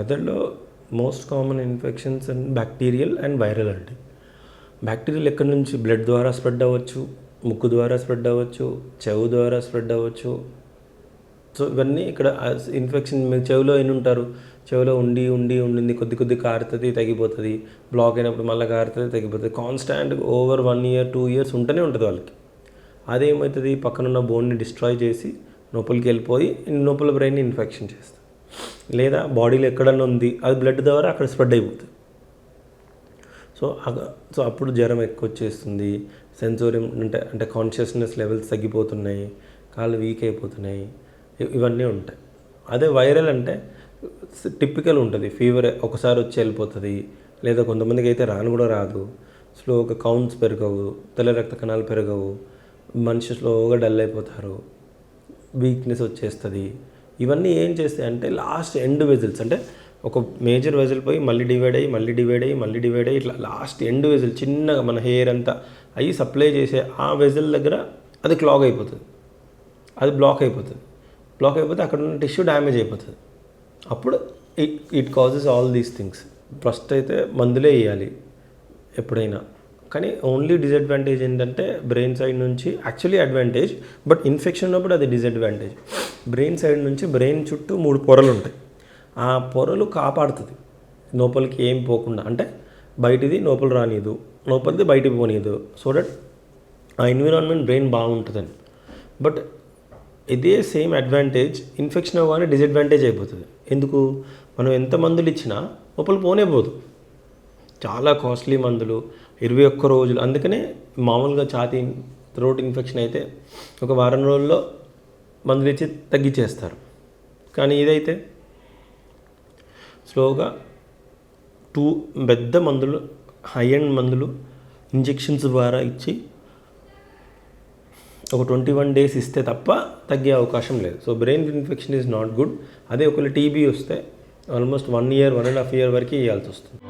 మెదడులో most common infections and bacterial and viral అండి. Bacterial ఎక్కడి నుంచి బ్లడ్ ద్వారా స్ప్రెడ్ అవ్వచ్చు, ముక్కు ద్వారా స్ప్రెడ్ అవ్వచ్చు, చెవు ద్వారా స్ప్రెడ్ అవ్వచ్చు. సో ఇవన్నీ ఇక్కడ ఇన్ఫెక్షన్ మీరు చెవిలో ఎన్ని ఉంటారు, చెవిలో ఉండింది కొద్ది కారుతుంది తగ్గిపోతుంది, బ్లాక్ అయినప్పుడు మళ్ళీ కారుతుంది తగ్గిపోతుంది, కాన్స్టాంట్ ఓవర్ 1 year 2 years ఉంటూనే ఉంటుంది వాళ్ళకి. అదేమవుతుంది, పక్కనున్న బోన్ని డిస్ట్రాయ్ చేసి నొప్పులకి వెళ్ళిపోయి నొప్పుల బ్రెయిన్ ఇన్ఫెక్షన్ చేస్తుంది. లేదా బాడీలో ఎక్కడన్నా ఉంది అది బ్లడ్ ద్వారా అక్కడ స్ప్రెడ్ అయిపోతుంది. సో అప్పుడు జ్వరం ఎక్కువ వచ్చేస్తుంది, సెన్సోరియం అంటే కాన్షియస్నెస్ లెవెల్స్ తగ్గిపోతున్నాయి, కాళ్ళు వీక్ అయిపోతున్నాయి, ఇవన్నీ ఉంటాయి. అదే వైరల్ అంటే టిపికల్ ఉంటుంది, ఫీవర్ ఒకసారి వచ్చి వెళ్ళిపోతుంది, లేదా కొంతమందికి అయితే కూడా రాదు, స్లోగా కౌంట్స్ పెరగవు, తెల్ల రక్త కణాలు పెరగవు, మనిషి స్లోగా డల్ అయిపోతారు, వీక్నెస్ వచ్చేస్తుంది. ఇవన్నీ ఏం చేస్తాయి అంటే లాస్ట్ ఎండ్ వెజిల్స్, అంటే ఒక మేజర్ వెజిల్ పోయి మళ్ళీ డివైడ్ అయ్యి ఇట్లా లాస్ట్ ఎండ్ వెజిల్ చిన్నగా మన హెయిర్ అంతా అయ్యి సప్లై చేసే ఆ వెజిల్ దగ్గర అది క్లాగ్ అయిపోతుంది, అది బ్లాక్ అయిపోతే అక్కడ ఉన్న టిష్యూ డ్యామేజ్ అయిపోతుంది. అప్పుడు it causes all these things. First అయితే మందులే వేయాలి ఎప్పుడైనా, కానీ ఓన్లీ డిసడ్వాంటేజ్ ఏంటంటే బ్రెయిన్ సైడ్ నుంచి యాక్చువల్లీ అడ్వాంటేజ్, బట్ ఇన్ఫెక్షన్ ఉన్నప్పుడు అది డిసడ్వాంటేజ్. బ్రెయిన్ సైడ్ నుంచి బ్రెయిన్ చుట్టూ 3 పొరలు ఉంటాయి, ఆ పొరలు కాపాడుతుంది లోపలికి ఏం పోకుండా, అంటే బయటిది లోపల రానియదు, లోపలిది బయటికి పోనీయదు, సో దట్ ఆ ఎన్విరాన్మెంట్ బ్రెయిన్ బాగుంటుందని. బట్ ఇదే సేమ్ అడ్వాంటేజ్ ఇన్ఫెక్షన్ అవ్వగానే డిసడ్వాంటేజ్ అయిపోతుంది. ఎందుకు, మనం ఎంత మందులు ఇచ్చినా లోపల పోనే పోదు, చాలా కాస్ట్లీ మందులు 21 రోజులు. అందుకనే మామూలుగా ఛాతీ థ్రోట్ ఇన్ఫెక్షన్ అయితే ఒక వారం రోజుల్లో మందులు ఇచ్చి తగ్గించేస్తారు. కానీ ఇదైతే స్లోగా 2 పెద్ద మందులు, హై ఎండ్ మందులు ఇంజెక్షన్స్ ద్వారా ఇచ్చి ఒక 21 days ఇస్తే తప్ప తగ్గే అవకాశం లేదు. So brain infection is not good. అదే ఒకవేళ టీబీ వస్తే ఆల్మోస్ట్ 1 year 1.5 year వరకు ఇవ్వాల్సి వస్తుంది.